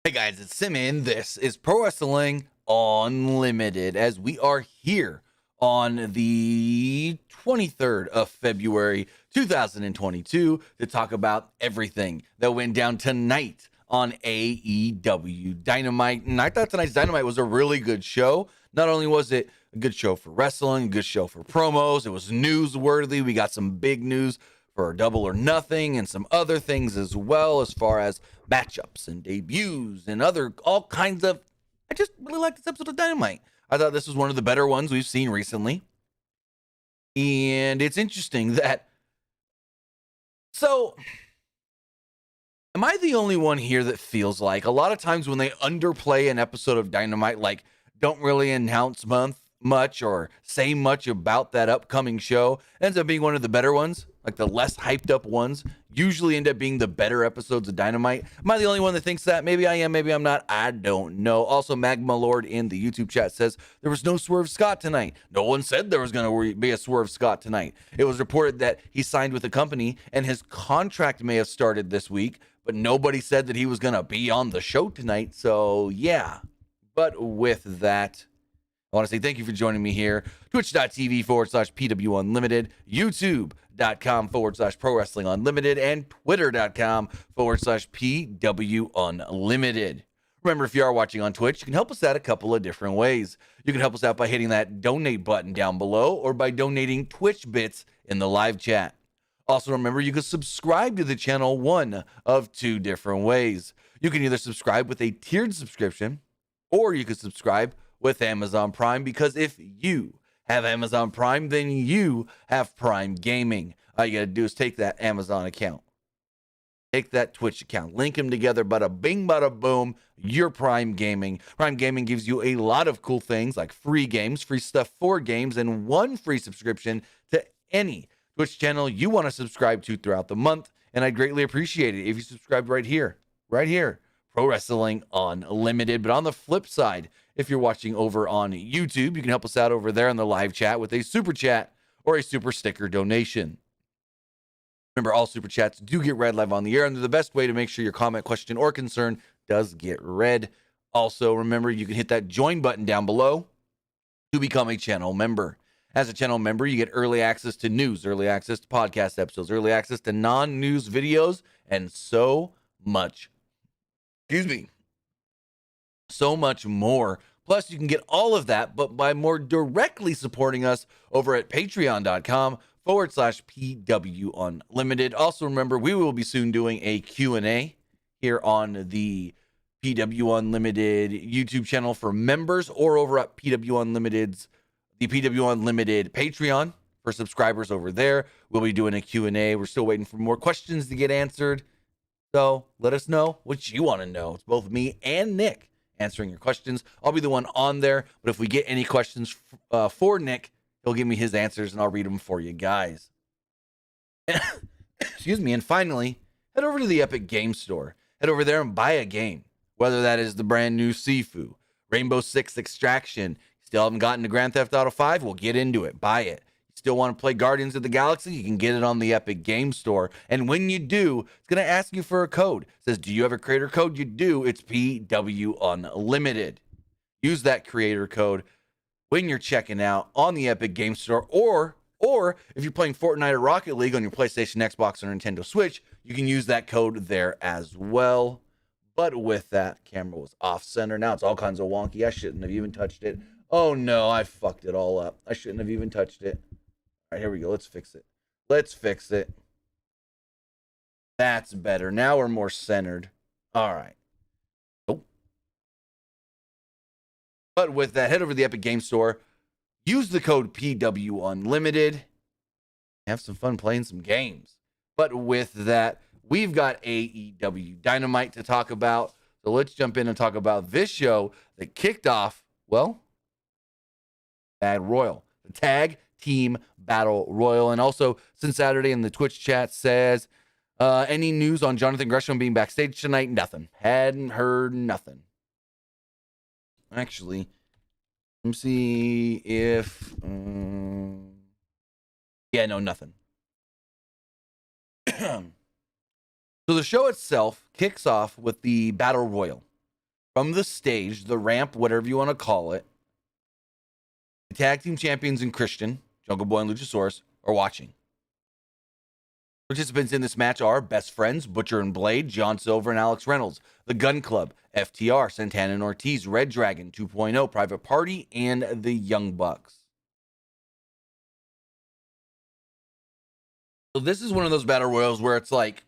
Hey guys, it's Simon. This is Pro Wrestling Unlimited as we are here on the 23rd of February 2022 to talk about everything that went down tonight on AEW Dynamite. And I thought tonight's Dynamite was a really good show. Not only was it a good show for wrestling, a good show for promos, it was newsworthy. We got some big news for Double or Nothing and some other things as well, as far as matchups and debuts and all kinds of. I just really like this episode of Dynamite. I thought this was one of the better ones we've seen recently. And it's interesting that. So, am I the only one here that feels like a lot of times when they underplay an episode of Dynamite, like don't really announce much or say much about that upcoming show, ends up being one of the better ones? Like the less hyped up ones usually end up being the better episodes of Dynamite. Am I the only one that thinks that? Maybe I am, maybe I'm not. I don't know. Also, Magma Lord in the YouTube chat says there was no Swerve Scott tonight. No one said there was going to be a Swerve Scott tonight. It was reported that he signed with the company and his contract may have started this week, but nobody said that he was going to be on the show tonight. So, yeah. But with that, I want to say thank you for joining me here. Twitch.tv/PW Unlimited, YouTube.com/Pro Wrestling Unlimited, and Twitter.com/PW Unlimited. Remember, if you are watching on Twitch, you can help us out a couple of different ways. You can help us out by hitting that donate button down below or by donating Twitch bits in the live chat. Also, remember, you can subscribe to the channel one of two different ways. You can either subscribe with a tiered subscription or you can subscribe with Amazon Prime, because if you have Amazon Prime, then you have Prime Gaming. All you got to do is take that Amazon account, take that Twitch account, link them together, bada bing, bada boom, you're Prime Gaming. Prime Gaming gives you a lot of cool things like free games, free stuff for games, and one free subscription to any Twitch channel you want to subscribe to throughout the month. And I'd greatly appreciate it if you subscribed right here, Pro Wrestling Unlimited. But on the flip side, if you're watching over on YouTube, you can help us out over there in the live chat with a super chat or a super sticker donation. Remember, all super chats do get read live on the air, and they're the best way to make sure your comment, question, or concern does get read. Also, remember, you can hit that join button down below to become a channel member. As a channel member, you get early access to news, early access to podcast episodes, early access to non-news videos, and so much more. Plus, you can get all of that, but by more directly supporting us over at patreon.com/PW Unlimited. Also, remember, we will be soon doing a Q&A here on the PW Unlimited YouTube channel for members, or over at the PW Unlimited Patreon for subscribers over there. We'll be doing a Q&A. We're still waiting for more questions to get answered. So let us know what you want to know. It's both me and Nick answering your questions. I'll be the one on there, but if we get any questions for Nick, he'll give me his answers and I'll read them for you guys. Excuse me. And finally, head over to the Epic Game Store. Head over there and buy a game, whether that is the brand new Sifu, Rainbow Six Extraction. Still haven't gotten to Grand Theft Auto 5? Well, get into it. Buy it. Still want to play Guardians of the Galaxy? You can get it on the Epic Game Store. And when you do, it's going to ask you for a code. It says, do you have a creator code? You do. It's PW Unlimited. Use that creator code when you're checking out on the Epic Game Store. Or if you're playing Fortnite or Rocket League on your PlayStation, Xbox, or Nintendo Switch, you can use that code there as well. But with that, camera was off center. Now it's all kinds of wonky. I shouldn't have even touched it. Oh no, I fucked it all up. I shouldn't have even touched it. All right, here we go. Let's fix it. That's better. Now we're more centered. All right. Oh. But with that, head over to the Epic Game Store. Use the code PW Unlimited. Have some fun playing some games. But with that, we've got AEW Dynamite to talk about. So let's jump in and talk about this show that kicked off, well, Bad Royal. The Tag Team Battle Royal. And also, since Saturday in the Twitch chat says, any news on Jonathan Gresham being backstage tonight? Nothing. Hadn't heard nothing. Actually, let me see if... yeah, no, nothing. So the show itself kicks off with the Battle Royal. from the stage, the ramp, whatever you want to call it, the tag team champions and Christian, Jungle Boy and Luchasaurus, are watching. Participants in this match are Best Friends, Butcher and Blade, John Silver and Alex Reynolds, The Gun Club, FTR, Santana and Ortiz, Red Dragon 2.0, Private Party, and the Young Bucks. So this is one of those battle royals where it's like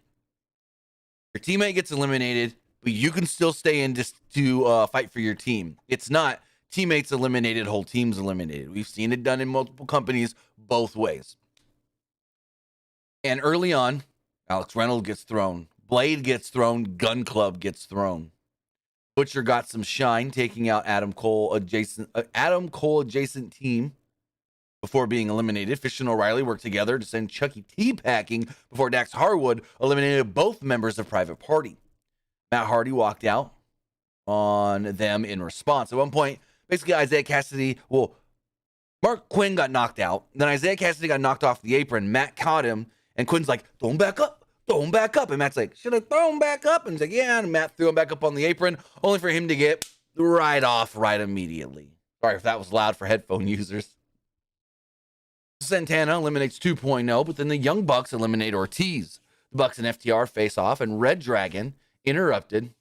your teammate gets eliminated, but you can still stay in to fight for your team. It's not teammates eliminated, whole teams eliminated. We've seen it done in multiple companies both ways. And early on, Alex Reynolds gets thrown. Blade gets thrown. Gun Club gets thrown. Butcher got some shine, taking out Adam Cole adjacent team before being eliminated. Fish and O'Reilly worked together to send Chucky T packing before Dax Harwood eliminated both members of Private Party. Matt Hardy walked out on them in response. At one point, basically Isaiah Cassidy, Mark Quinn got knocked out. Then Isaiah Cassidy got knocked off the apron. Matt caught him, and Quinn's like, throw him back up. Throw him back up. And Matt's like, should I throw him back up? And he's like, yeah. And Matt threw him back up on the apron, only for him to get right off right immediately. Sorry if that was loud for headphone users. Santana eliminates 2.0, but then the Young Bucks eliminate Ortiz. The Bucks and FTR face off, and Red Dragon interrupted,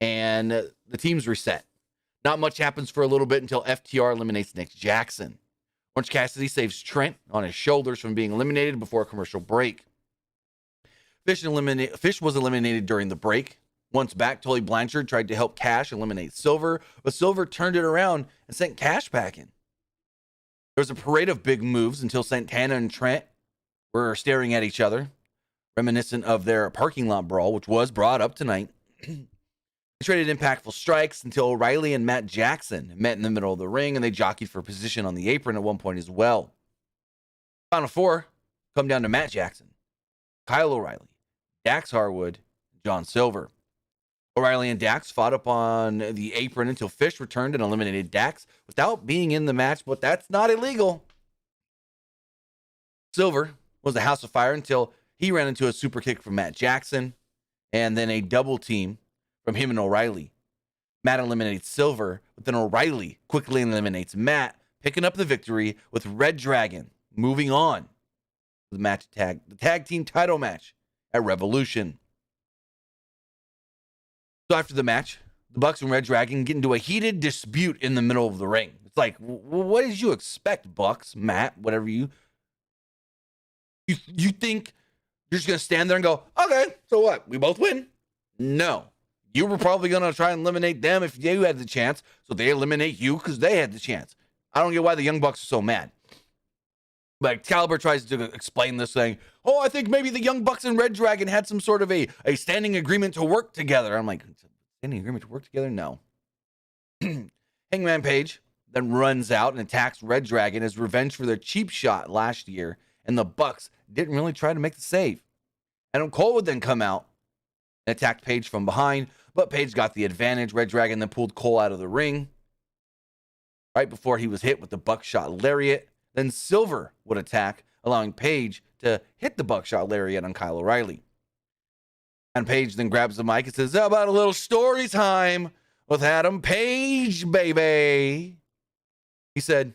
and the teams reset. Not much happens for a little bit until FTR eliminates Nick Jackson. Orange Cassidy saves Trent on his shoulders from being eliminated before a commercial break. Fish was eliminated during the break. Once back, Tully Blanchard tried to help Cash eliminate Silver, but Silver turned it around and sent Cash packing. There was a parade of big moves until Santana and Trent were staring at each other, reminiscent of their parking lot brawl, which was brought up tonight. They traded impactful strikes until O'Reilly and Matt Jackson met in the middle of the ring, and they jockeyed for position on the apron at one point as well. Final four come down to Matt Jackson, Kyle O'Reilly, Dax Harwood, John Silver. O'Reilly and Dax fought up on the apron until Fish returned and eliminated Dax without being in the match, but that's not illegal. Silver was the House of Fire until he ran into a super kick from Matt Jackson, and then a double team from him and O'Reilly. Matt eliminates Silver, but then O'Reilly quickly eliminates Matt, picking up the victory with Red Dragon moving on to the tag team title match at Revolution. So after the match, the Bucks and Red Dragon get into a heated dispute in the middle of the ring. It's like, what did you expect, Bucks, Matt, whatever you think you're just going to stand there and go, okay, so what? We both win? No. You were probably going to try and eliminate them if you had the chance, so they eliminate you because they had the chance. I don't get why the Young Bucks are so mad. But Excalibur tries to explain this, saying, oh, I think maybe the Young Bucks and Red Dragon had some sort of a standing agreement to work together. I'm like, standing agreement to work together? No. Hangman Page then runs out and attacks Red Dragon as revenge for their cheap shot last year, and the Bucks didn't really try to make the save. Adam Cole would then come out and attack Page from behind, but Page got the advantage. Red Dragon then pulled Cole out of the ring right before he was hit with the buckshot lariat. Then Silver would attack, allowing Page to hit the buckshot lariat on Kyle O'Reilly. And Page then grabs the mic and says, how about a little story time with Adam Page, baby? He said,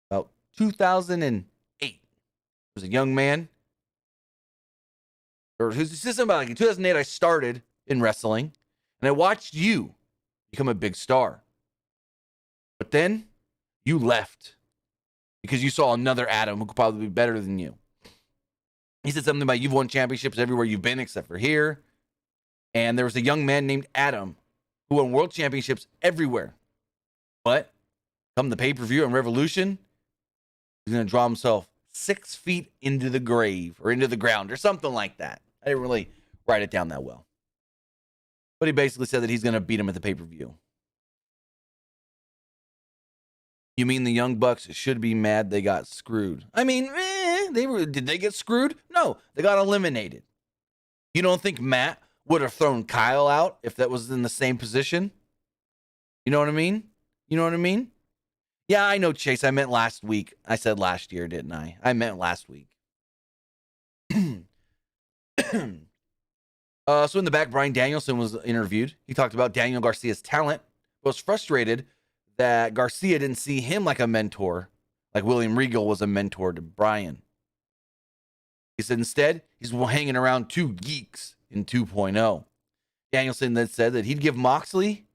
about 2008, there was a young man, or who's something about like in 2008, I started in wrestling, and I watched you become a big star. But then you left because you saw another Adam who could probably be better than you. He said something about you've won championships everywhere you've been except for here. And there was a young man named Adam who won world championships everywhere. But come the pay-per-view and Revolution, he's going to draw himself 6 feet into the grave or into the ground or something like that. I didn't really write it down that well. But he basically said that he's going to beat him at the pay-per-view. You mean the Young Bucks should be mad they got screwed? I mean, did they get screwed? No, they got eliminated. You don't think Matt would have thrown Kyle out if that was in the same position? You know what I mean? You know what I mean? Yeah, I know, Chase. I meant last week. I said last year, didn't I? I meant last week. So in the back, Bryan Danielson was interviewed. He talked about Daniel Garcia's talent, but was frustrated that Garcia didn't see him like a mentor, like William Regal was a mentor to Bryan. He said instead, he's hanging around two geeks in 2.0. Danielson then said that he'd give Moxley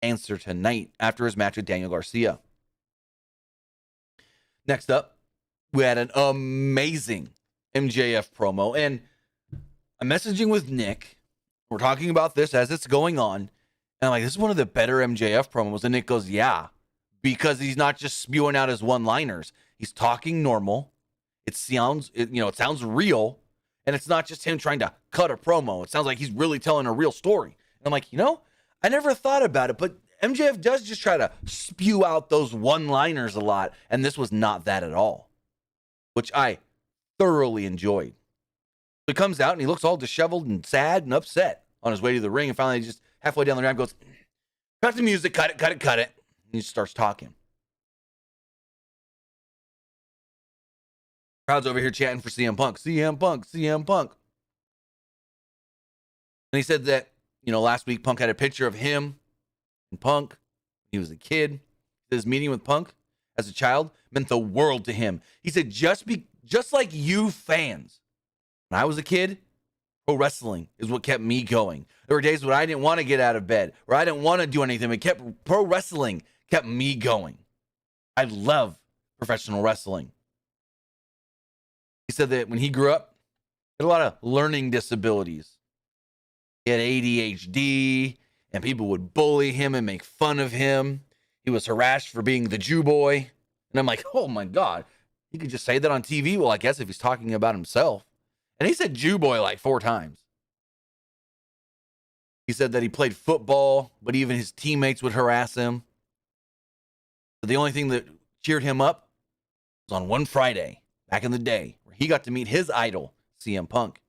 answer tonight after his match with Daniel Garcia. Next up, we had an amazing MJF promo, and I'm messaging with Nick. We're talking about this as it's going on, and I'm like, this is one of the better MJF promos. And Nick goes, yeah, because he's not just spewing out his one-liners. He's talking normal. It sounds real, and it's not just him trying to cut a promo. It sounds like he's really telling a real story. And I'm like, I never thought about it, but MJF does just try to spew out those one-liners a lot, and this was not that at all, which I thoroughly enjoyed. So he comes out, and he looks all disheveled and sad and upset on his way to the ring, and finally just halfway down the ramp goes, cut the music, cut it. And he just starts talking. Crowd's over here chanting for CM Punk. And he said that, last week Punk had a picture of him and Punk. He was a kid. His meeting with Punk as a child meant the world to him. He said, just like you fans, when I was a kid, pro wrestling is what kept me going. There were days when I didn't want to get out of bed, where I didn't want to do anything, but pro wrestling kept me going. I love professional wrestling. He said that when he grew up, he had a lot of learning disabilities. He had ADHD, and people would bully him and make fun of him. He was harassed for being the Jew boy. And I'm like, oh my God, he could just say that on TV? Well, I guess if he's talking about himself. And he said Jew boy like 4 times. He said that he played football, but even his teammates would harass him. But the only thing that cheered him up was on one Friday, back in the day, where he got to meet his idol, CM Punk.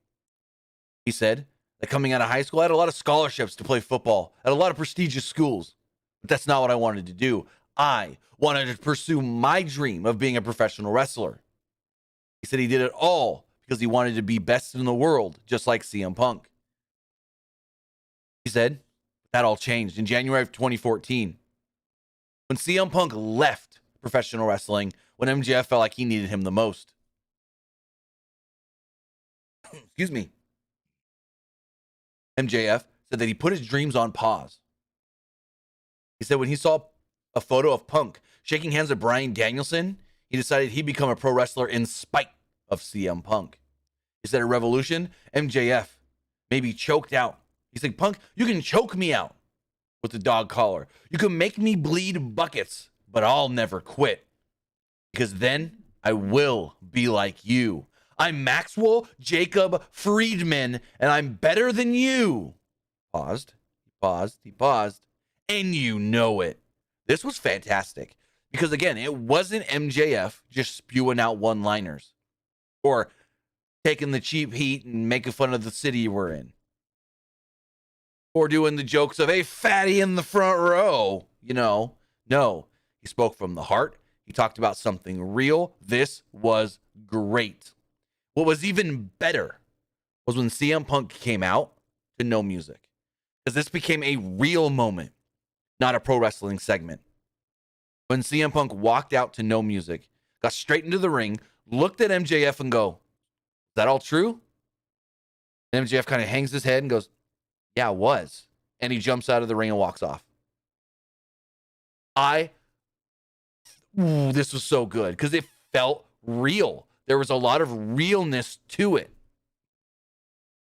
He said that coming out of high school, I had a lot of scholarships to play football at a lot of prestigious schools. But that's not what I wanted to do. I wanted to pursue my dream of being a professional wrestler. He said he did it all because he wanted to be best in the world, just like CM Punk. He said that all changed in January of 2014 when CM Punk left professional wrestling, when MJF felt like he needed him the most. Excuse me. MJF said that he put his dreams on pause. He said when he saw a photo of Punk shaking hands with Bryan Danielson, he decided he'd become a pro wrestler in spite of CM Punk. He said at Revolution, MJF maybe choked out. He said, Punk, you can choke me out with the dog collar. You can make me bleed buckets, but I'll never quit. Because then I will be like you. I'm Maxwell Jacob Friedman, and I'm better than you. He paused, and you know it. This was fantastic. Because again, it wasn't MJF just spewing out one-liners or taking the cheap heat and making fun of the city we're in, or doing the jokes of a fatty in the front row. No, he spoke from the heart. He talked about something real. This was great. What was even better was when CM Punk came out to no music, because this became a real moment, not a pro wrestling segment. When CM Punk walked out to no music, got straight into the ring, looked at MJF and go, is that all true? And MJF kind of hangs his head and goes, yeah, it was. And he jumps out of the ring and walks off. This was so good because it felt real. There was a lot of realness to it.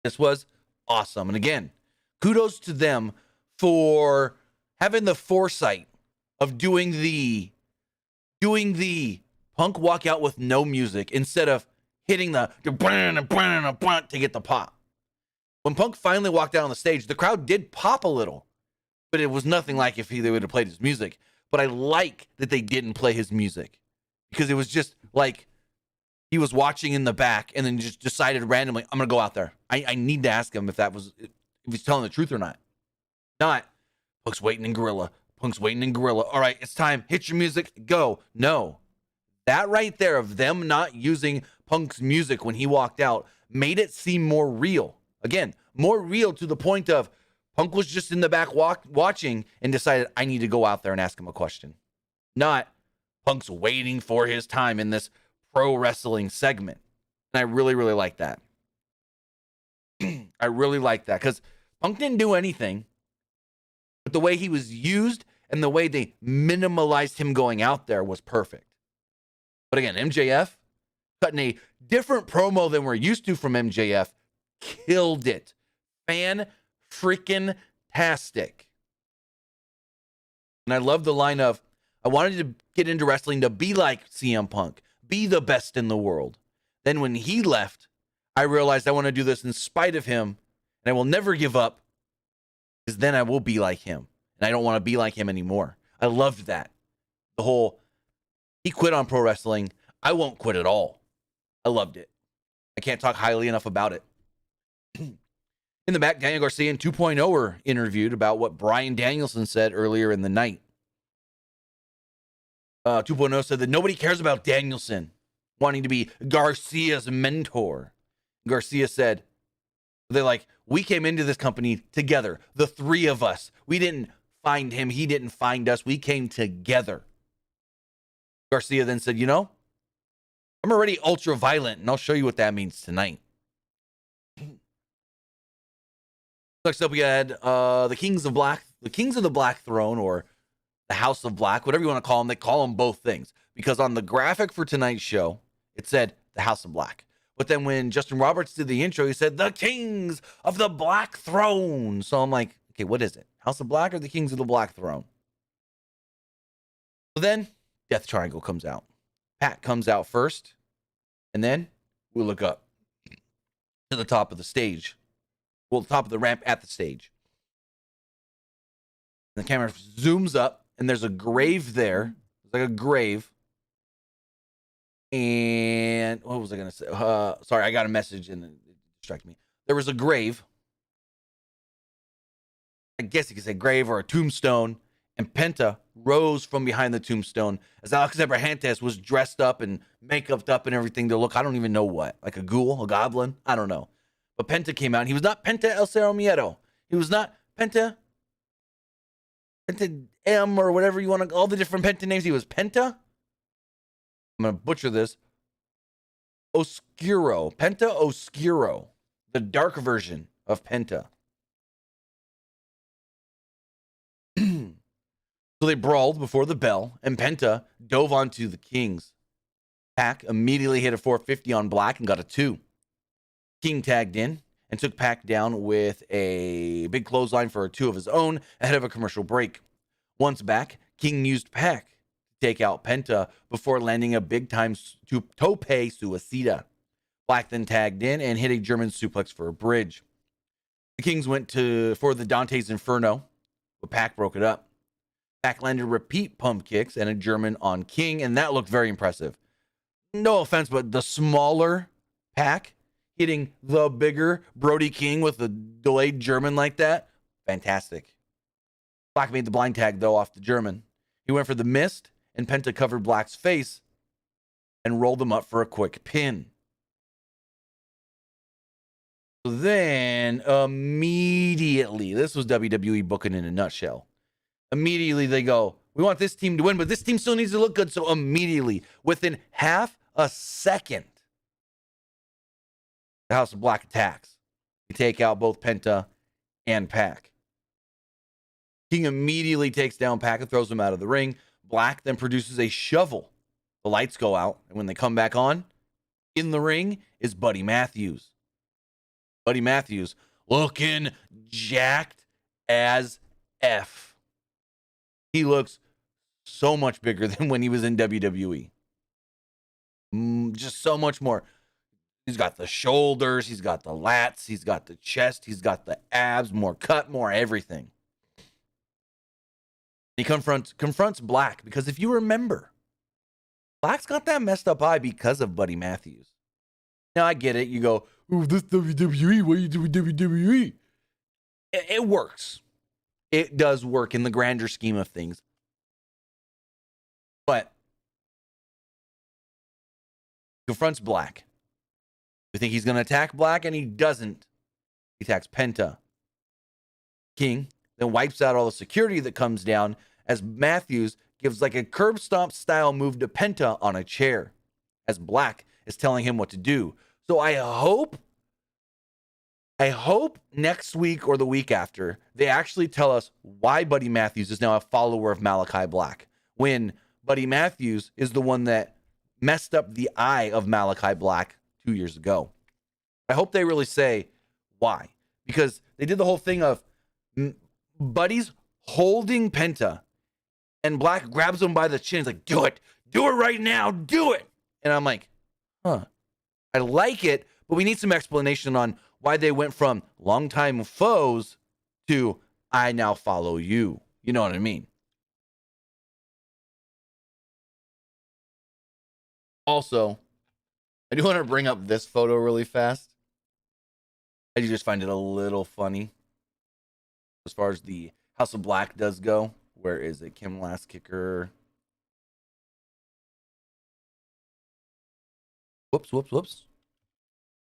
This was awesome. And again, kudos to them for having the foresight of doing the Punk walk out with no music instead of hitting the to get the pop. When Punk finally walked out on the stage, the crowd did pop a little, but it was nothing like if they would have played his music. But I like that they didn't play his music, because it was just like he was watching in the back and then just decided randomly, I'm going to go out there. I need to ask him if he's telling the truth or not. Not, Punk's waiting in Gorilla. All right, it's time. Hit your music. Go. No. That right there of them not using Punk's music when he walked out made it seem more real. Again, more real to the point of Punk was just in the back watching and decided, I need to go out there and ask him a question. Not Punk's waiting for his time in this pro wrestling segment. And I really, really like that. I really like that because Punk didn't do anything, but the way he was used and the way they minimalized him going out there was perfect. But again, MJF, cutting a different promo than we're used to from MJF, killed it. Fan-freaking-tastic. And I love the line of, I wanted to get into wrestling to be like CM Punk, be the best in the world. Then when he left, I realized I want to do this in spite of him, and I will never give up, because then I will be like him, and I don't want to be like him anymore. I loved that. The whole, he quit on pro wrestling, I won't quit at all. I loved it. I can't talk highly enough about it. In the back, Daniel Garcia and 2.0 were interviewed about what Bryan Danielson said earlier in the night. 2.0 said that nobody cares about Danielson wanting to be Garcia's mentor. Garcia said, we came into this company together, the three of us. We didn't find him. He didn't find us. We came together. Garcia then said, I'm already ultra violent, and I'll show you what that means tonight. Next up, we had the Kings of the Black Throne, or the House of Black, whatever you want to call them. They call them both things, because on the graphic for tonight's show, it said the House of Black. But then when Justin Roberts did the intro, he said the Kings of the Black Throne. So I'm like, okay, what is it? House of Black or the Kings of the Black Throne? So then Death Triangle comes out. Pat comes out first, and then we look up to the top of the stage. Well, top of the ramp at the stage. And the camera zooms up, and there's a grave there. It's like a grave. And what was I going to say? Sorry, I got a message and it distracted me. There was a grave. I guess you could say grave or a tombstone. And Penta rose from behind the tombstone as Alex Abrahantes was dressed up and make-upped up and everything to look, I don't even know what, like a ghoul, a goblin? I don't know. But Penta came out, and he was not Penta El Cerro Miedo. He was not Penta M or whatever you want to, all the different Penta names. He was Penta. I'm going to butcher this. Oscuro. Penta Oscuro. The dark version of Penta. So they brawled before the bell, and Penta dove onto the Kings. Pac immediately hit a 450 on Black and got a 2. King tagged in and took Pac down with a big clothesline for a 2 of his own ahead of a commercial break. Once back, King used Pac to take out Penta before landing a big-time tope suicida. Black then tagged in and hit a German suplex for a bridge. The Kings went for the Dante's Inferno, but Pac broke it up. Pac landed repeat pump kicks and a German on King, and that looked very impressive. No offense, but the smaller Pac hitting the bigger Brody King with a delayed German like that, fantastic. Black made the blind tag, though, off the German. He went for the mist, and Penta covered Black's face and rolled him up for a quick pin. So then, immediately, this was WWE booking in a nutshell. Immediately they go, we want this team to win, but this team still needs to look good. So immediately, within half a second, the House of Black attacks. They take out both Penta and Pac. King immediately takes down Pac and throws him out of the ring. Black then produces a shovel. The lights go out, and when they come back on, in the ring is Buddy Matthews. Buddy Matthews looking jacked as F. He looks so much bigger than when he was in WWE. Just so much more. He's got the shoulders, he's got the lats, he's got the chest, he's got the abs, more cut, more everything. He confronts Black, because if you remember, Black's got that messed up eye because of Buddy Matthews. Now, I get it. You go, oh, this WWE, what are you doing WWE? It works. It does work in the grander scheme of things. But confronts Black. You think he's going to attack Black, and he doesn't. He attacks Penta. King then wipes out all the security that comes down as Matthews gives like a curb stomp style move to Penta on a chair as Black is telling him what to do. So I hope next week or the week after they actually tell us why Buddy Matthews is now a follower of Malachi Black, when Buddy Matthews is the one that messed up the eye of Malachi Black 2 years ago. I hope they really say why, because they did the whole thing of Buddy's holding Penta and Black grabs him by the chin. He's like, do it right now, do it. And I'm like, I like it, but we need some explanation on why they went from longtime foes to I now follow you. You know what I mean? Also, I do want to bring up this photo really fast. I just find it a little funny as far as the House of Black does go. Where is it? Kim Last Kicker. Whoops. Let's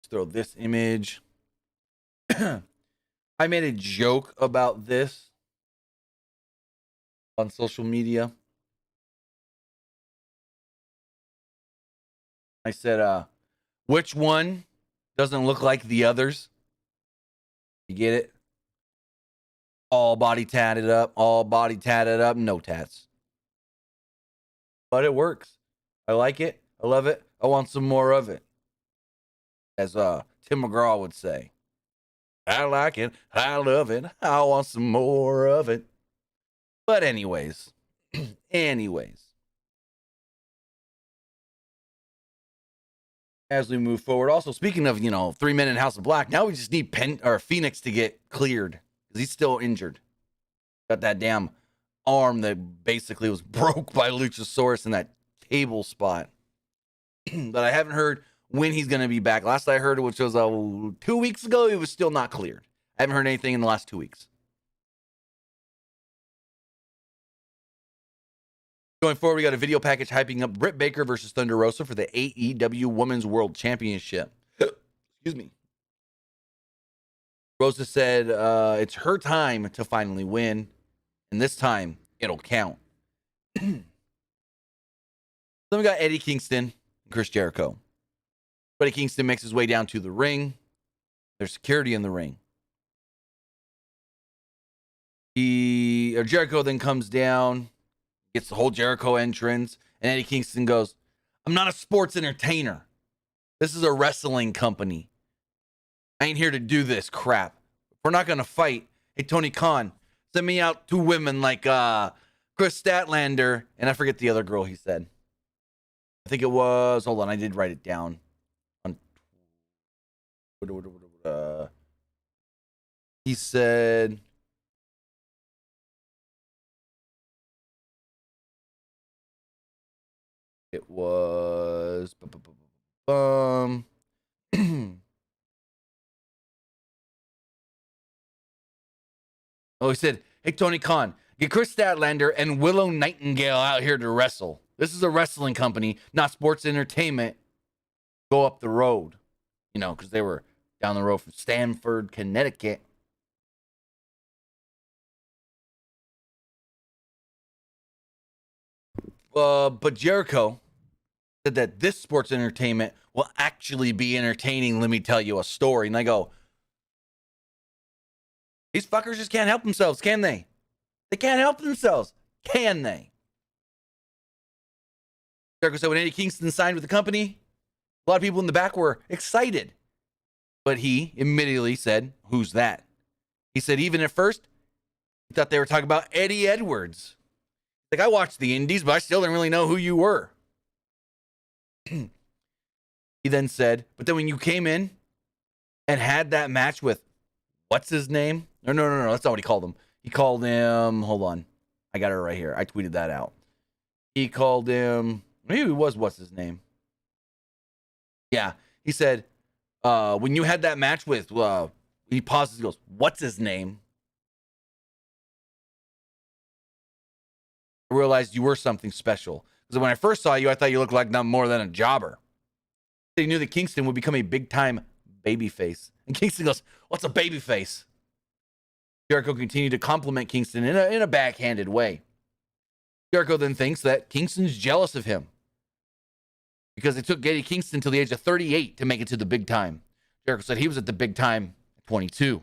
throw this image. I made a joke about this on social media. I said, which one doesn't look like the others? You get it? All body tatted up, no tats. But it works. I like it. I love it. I want some more of it. As Tim McGraw would say. I like it. I love it. I want some more of it. But anyways. As we move forward. Also, speaking of, 3 men in House of Black, now we just need Phoenix to get cleared. Because he's still injured. Got that damn arm that basically was broke by Luchasaurus in that table spot. But I haven't heard when he's going to be back. Last I heard, which was 2 weeks ago, he was still not cleared. I haven't heard anything in the last 2 weeks. Going forward, we got a video package hyping up Britt Baker versus Thunder Rosa for the AEW Women's World Championship. Excuse me. Rosa said it's her time to finally win, and this time it'll count. Then we got Eddie Kingston and Chris Jericho. Eddie Kingston makes his way down to the ring. There's security in the ring. Jericho then comes down, gets the whole Jericho entrance, and Eddie Kingston goes, I'm not a sports entertainer. This is a wrestling company. I ain't here to do this crap. If we're not going to fight, hey, Tony Khan, send me out 2 women like Chris Statlander, and I forget the other girl he said. I think it was, hold on, I did write it down. He said, it was, oh, he said, hey, Tony Khan, get Chris Statlander and Willow Nightingale out here to wrestle. This is a wrestling company, not sports entertainment. Go up the road, because they were down the road from Stamford, Connecticut. But Jericho said that this sports entertainment will actually be entertaining. Let me tell you a story. And I go, these fuckers just can't help themselves, can they? They can't help themselves, can they? Jericho said when Eddie Kingston signed with the company, a lot of people in the back were excited. But he immediately said, who's that? He said even at first, he thought they were talking about Eddie Edwards. Like, I watched the indies, but I still didn't really know who you were. He then said, but then when you came in and had that match with, what's his name? No, that's not what he called him. He called him, hold on. I got it right here. I tweeted that out. He called him, maybe it was, what's his name? Yeah, he said, when you had that match with, he pauses, he goes, what's his name? I realized you were something special. Because when I first saw you, I thought you looked like not more than a jobber. He knew that Kingston would become a big-time babyface. And Kingston goes, what's a babyface? Jericho continued to compliment Kingston in a backhanded way. Jericho then thinks that Kingston's jealous of him because it took Eddie Kingston till the age of 38 to make it to the big time. Jericho said he was at the big time at 22.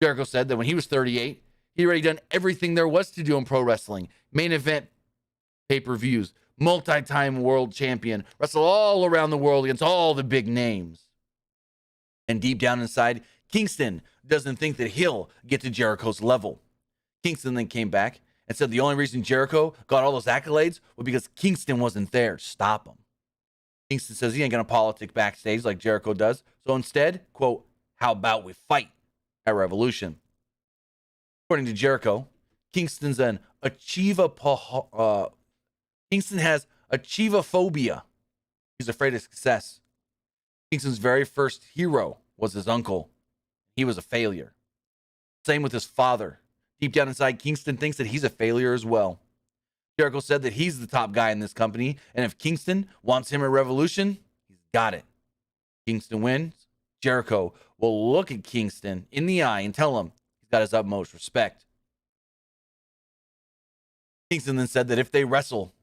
Jericho said that when he was 38, he'd already done everything there was to do in pro wrestling. Main event pay-per-views, multi-time world champion, wrestle all around the world against all the big names. And deep down inside, Kingston doesn't think that he'll get to Jericho's level. Kingston then came back and said the only reason Jericho got all those accolades was because Kingston wasn't there to stop him. Kingston says he ain't going to politic backstage like Jericho does. So instead, quote, how about we fight at Revolution? According to Jericho, Kingston has achievophobia. He's afraid of success. Kingston's very first hero was his uncle. He was a failure. Same with his father. Deep down inside, Kingston thinks that he's a failure as well. Jericho said that he's the top guy in this company, and if Kingston wants him at Revolution, he's got it. Kingston wins. Jericho will look at Kingston in the eye and tell him he's got his utmost respect. Kingston then said that if they wrestle,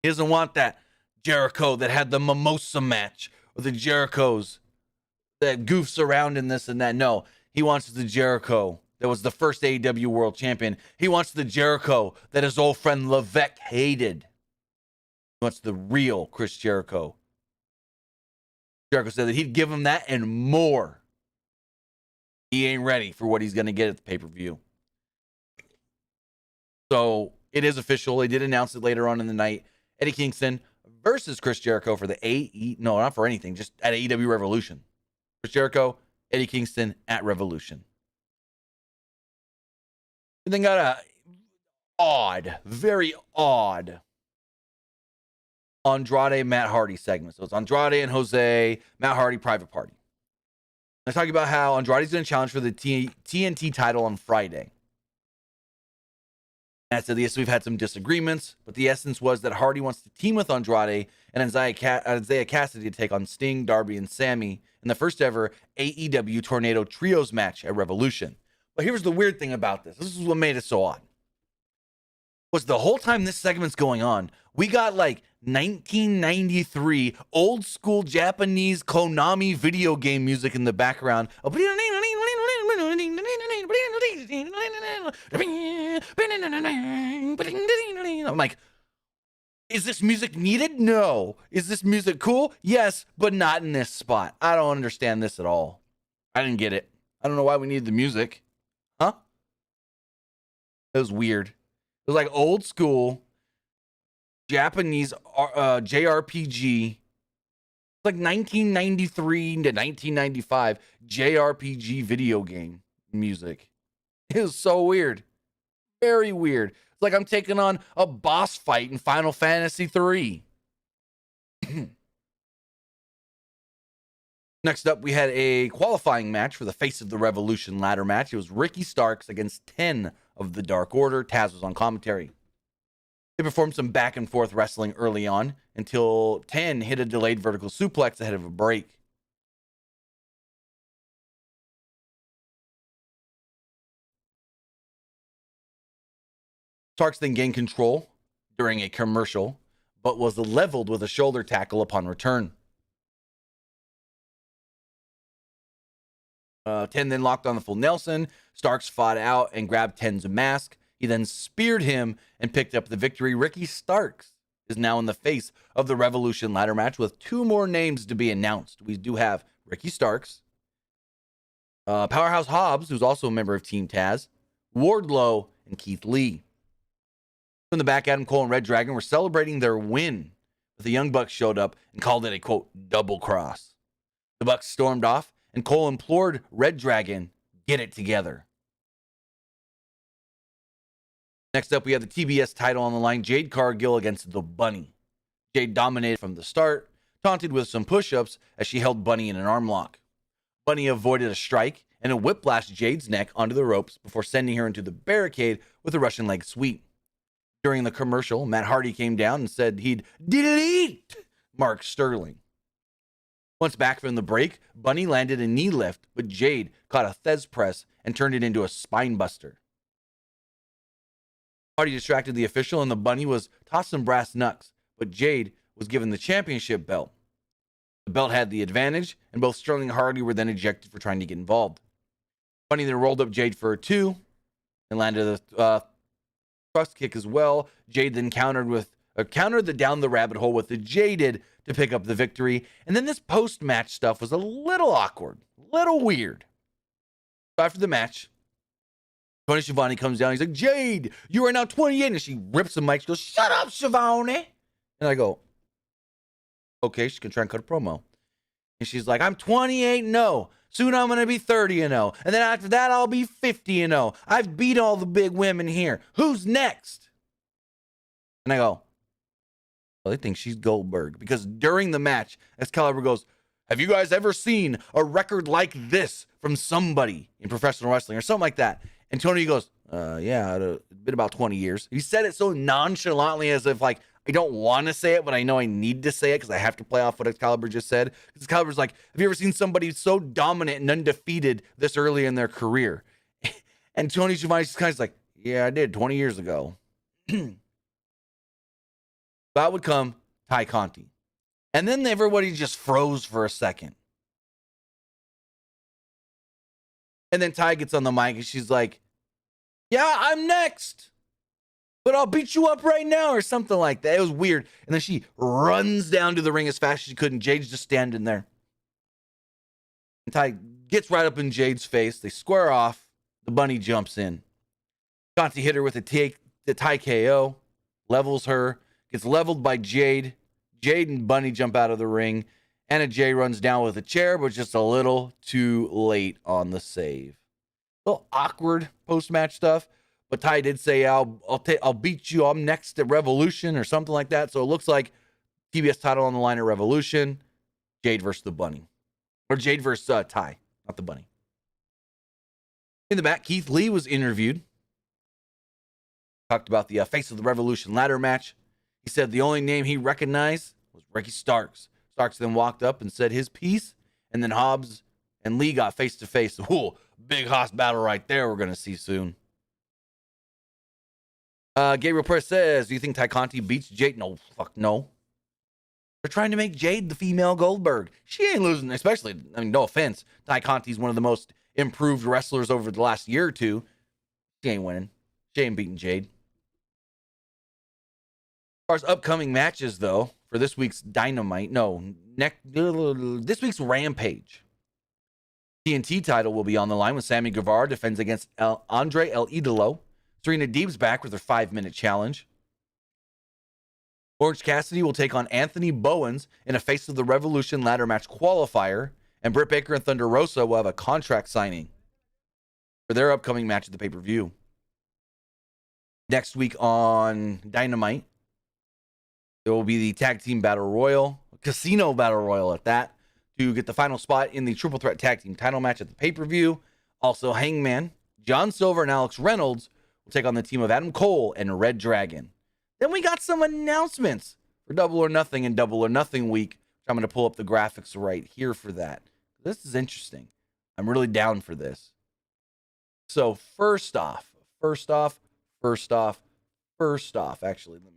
he doesn't want that Jericho that had the mimosa match or the Jerichos that goofs around in this and that. No, he wants the Jericho that was the first AEW world champion. He wants the Jericho that his old friend Levesque hated. He wants the real Chris Jericho. Jericho said that he'd give him that and more. He ain't ready for what he's going to get at the pay-per-view. So it is official. They did announce it later on in the night. Eddie Kingston versus Chris Jericho for the no, not for anything, just at AEW Revolution. Chris Jericho, Eddie Kingston at Revolution. And then got a very odd Andrade Matt Hardy segment. So it's Andrade and Jose, Matt Hardy private party. They're talking about how Andrade's going to challenge for the TNT title on Friday. And I said, yes, we've had some disagreements, but the essence was that Hardy wants to team with Andrade and Isaiah Cassidy to take on Sting, Darby, and Sammy in the first ever AEW Tornado Trios match at Revolution. But here's the weird thing about this. This is what made it so odd. Was the whole time this segment's going on, we got like 1993 old school Japanese Konami video game music in the background. I'm like, is this music needed? No. Is this music cool? Yes, but not in this spot. I don't understand this at all. I didn't get it. I don't know why we needed the music. Huh? It was weird. It was like old school Japanese JRPG. It's like 1993 to 1995 JRPG video game music. It was so weird. Very weird. It's like I'm taking on a boss fight in Final Fantasy 3. Next up, we had a qualifying match for the Face of the Revolution ladder match. It was Ricky Starks against 10 of the Dark Order. Taz was on commentary. They performed some back and forth wrestling early on until 10 hit a delayed vertical suplex ahead of a break. Starks then gained control during a commercial, but was leveled with a shoulder tackle upon return. 10 then locked on the full Nelson. Starks fought out and grabbed 10's mask. He then speared him and picked up the victory. Ricky Starks is now in the face of the Revolution ladder match with 2 more names to be announced. We do have Ricky Starks, Powerhouse Hobbs, who's also a member of Team Taz, Wardlow, and Keith Lee. In the back, Adam Cole and Red Dragon were celebrating their win, but the Young Bucks showed up and called it a, quote, double cross. The Bucks stormed off, and Cole implored Red Dragon, get it together. Next up, we have the TBS title on the line, Jade Cargill against the Bunny. Jade dominated from the start, taunted with some push-ups as she held Bunny in an arm lock. Bunny avoided a strike and a whiplashed Jade's neck onto the ropes before sending her into the barricade with a Russian leg sweep. During the commercial, Matt Hardy came down and said he'd delete Mark Sterling. Once back from the break, Bunny landed a knee lift, but Jade caught a Thez press and turned it into a spine buster. Party distracted the official, and the Bunny was tossing brass knucks, but Jade was given the championship belt. The belt had the advantage, and both Sterling and Hardy were then ejected for trying to get involved. Bunny then rolled up Jade for a 2 and landed a thrust kick as well. Jade then countered the down the rabbit hole with the Jaded to pick up the victory. And then this post-match stuff was a little awkward, a little weird. So after the match, Tony Schiavone comes down. He's like, Jade, you are now 28. And she rips the mic. She goes, shut up, Schiavone. And I go, okay, she's going to try and cut a promo. And she's like, I'm 28 and 0. Soon I'm going to be 30 and 0. And then after that, I'll be 50 and 0. I've beat all the big women here. Who's next? And I go, well, they think she's Goldberg. Because during the match, Excalibur goes, have you guys ever seen a record like this from somebody in professional wrestling or something like that? And Tony goes, yeah, it's been about 20 years. He said it so nonchalantly as if, like, I don't want to say it, but I know I need to say it because I have to play off what Excalibur just said. Excalibur's like, have you ever seen somebody so dominant and undefeated this early in their career? And Tony Schiavone's just kind of like, yeah, I did 20 years ago. That would come Ty Conti. And then everybody just froze for a second. And then Ty gets on the mic and she's like, yeah, I'm next, but I'll beat you up right now or something like that. It was weird. And then she runs down to the ring as fast as she could, and Jade's just standing there. And Ty gets right up in Jade's face. They square off. The Bunny jumps in. Conti hit her with the Ty KO, levels her, gets leveled by Jade. Jade and Bunny jump out of the ring. Anna Jay runs down with a chair, but just a little too late on the save. A little awkward post-match stuff, but Ty did say, I'll beat you. I'm next at Revolution or something like that. So it looks like TBS title on the line at Revolution. Jade versus the Bunny. Or Jade versus Ty, not the Bunny. In the back, Keith Lee was interviewed. Talked about the Face of the Revolution ladder match. He said the only name he recognized was Ricky Starks. Starks then walked up and said his piece, and then Hobbs and Lee got face-to-face. Ooh, big Haas battle right there we're going to see soon. Gabriel Perez says, do you think Ty Conti beats Jade? No, fuck no. They're trying to make Jade the female Goldberg. She ain't losing, especially, I mean, no offense. Ty Conti's one of the most improved wrestlers over the last year or two. She ain't winning. She ain't beating Jade. As far as upcoming matches, though, for this week's Dynamite, this week's Rampage. TNT title will be on the line when Sammy Guevara defends against Andre El Idolo. Serena Deeb's back with her 5-minute challenge. Orange Cassidy will take on Anthony Bowens in a Face of the Revolution ladder match qualifier. And Britt Baker and Thunder Rosa will have a contract signing for their upcoming match at the pay-per-view. Next week on Dynamite, there will be the Tag Team Battle Royal, Casino Battle Royal at that, to get the final spot in the Triple Threat Tag Team title match at the pay-per-view. Also, Hangman, John Silver, and Alex Reynolds will take on the team of Adam Cole and Red Dragon. Then we got some announcements for Double or Nothing and Double or Nothing week. I'm going to pull up the graphics right here for that. This is interesting. I'm really down for this. So first off, actually, let me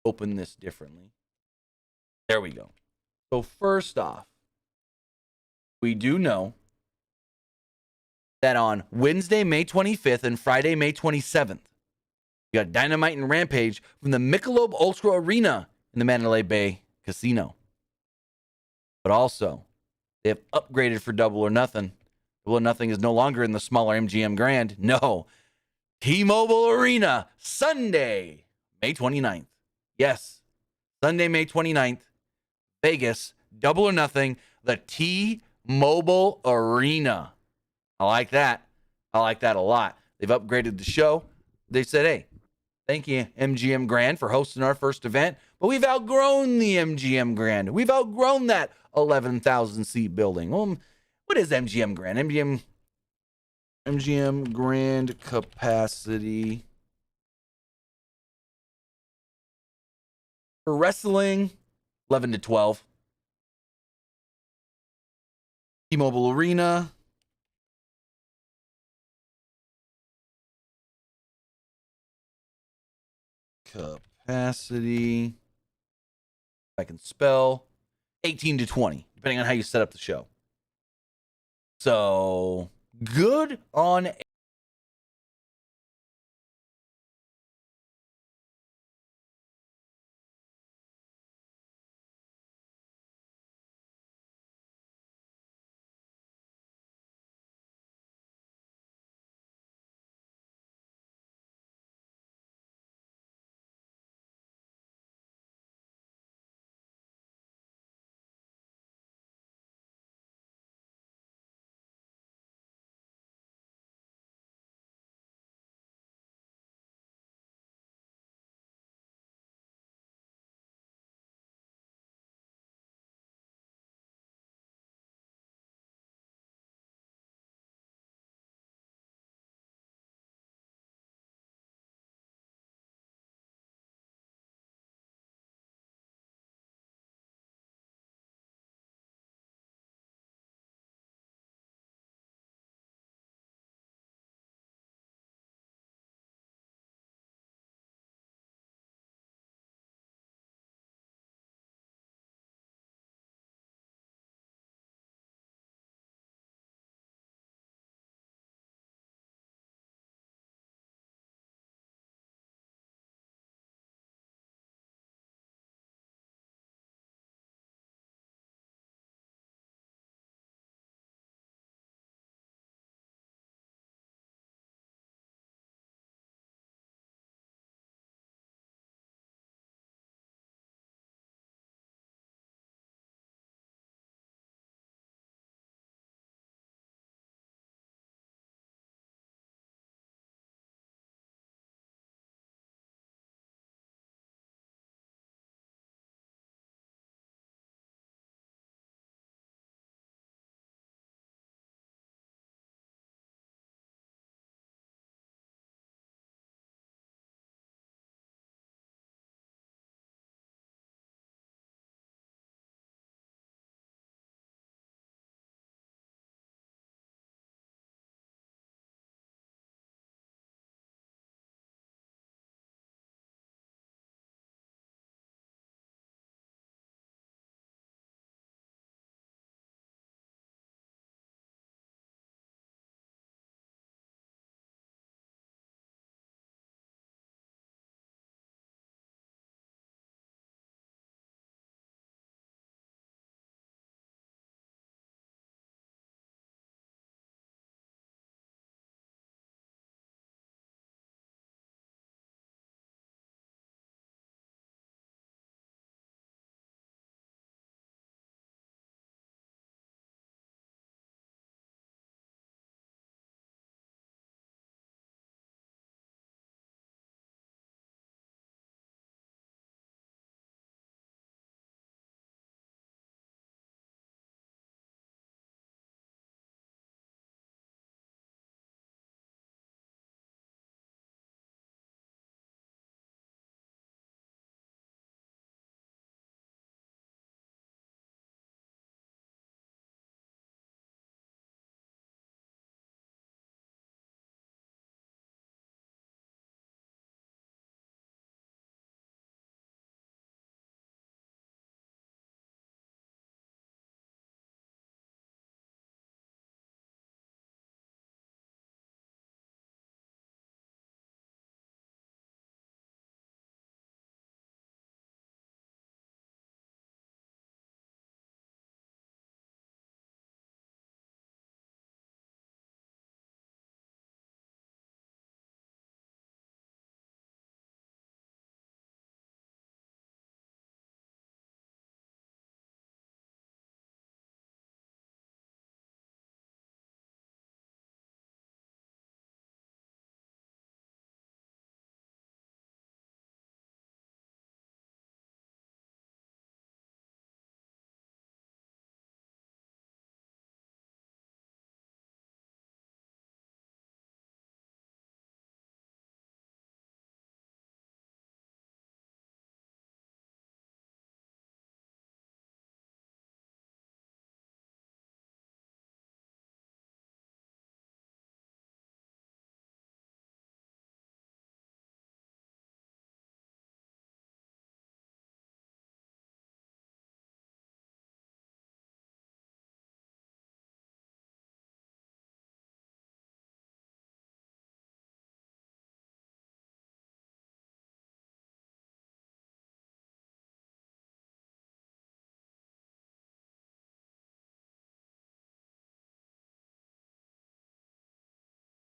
open this differently. There we go. So first off, we do know that on Wednesday, May 25th and Friday, May 27th, we got Dynamite and Rampage from the Michelob Ultra Arena in the Mandalay Bay Casino. But also, they have upgraded for Double or Nothing. Double or Nothing is no longer in the smaller MGM Grand. No. T-Mobile Arena, Sunday, May 29th. Yes, Sunday, May 29th, Vegas, Double or Nothing, the T-Mobile Arena. I like that. I like that a lot. They've upgraded the show. They said, hey, thank you, MGM Grand, for hosting our first event, but we've outgrown the MGM Grand. We've outgrown that 11,000-seat building. Well, what is MGM Grand? MGM Grand capacity for wrestling, 11 to 12. T-Mobile Arena. Capacity, if I can spell, 18 to 20, depending on how you set up the show. So good on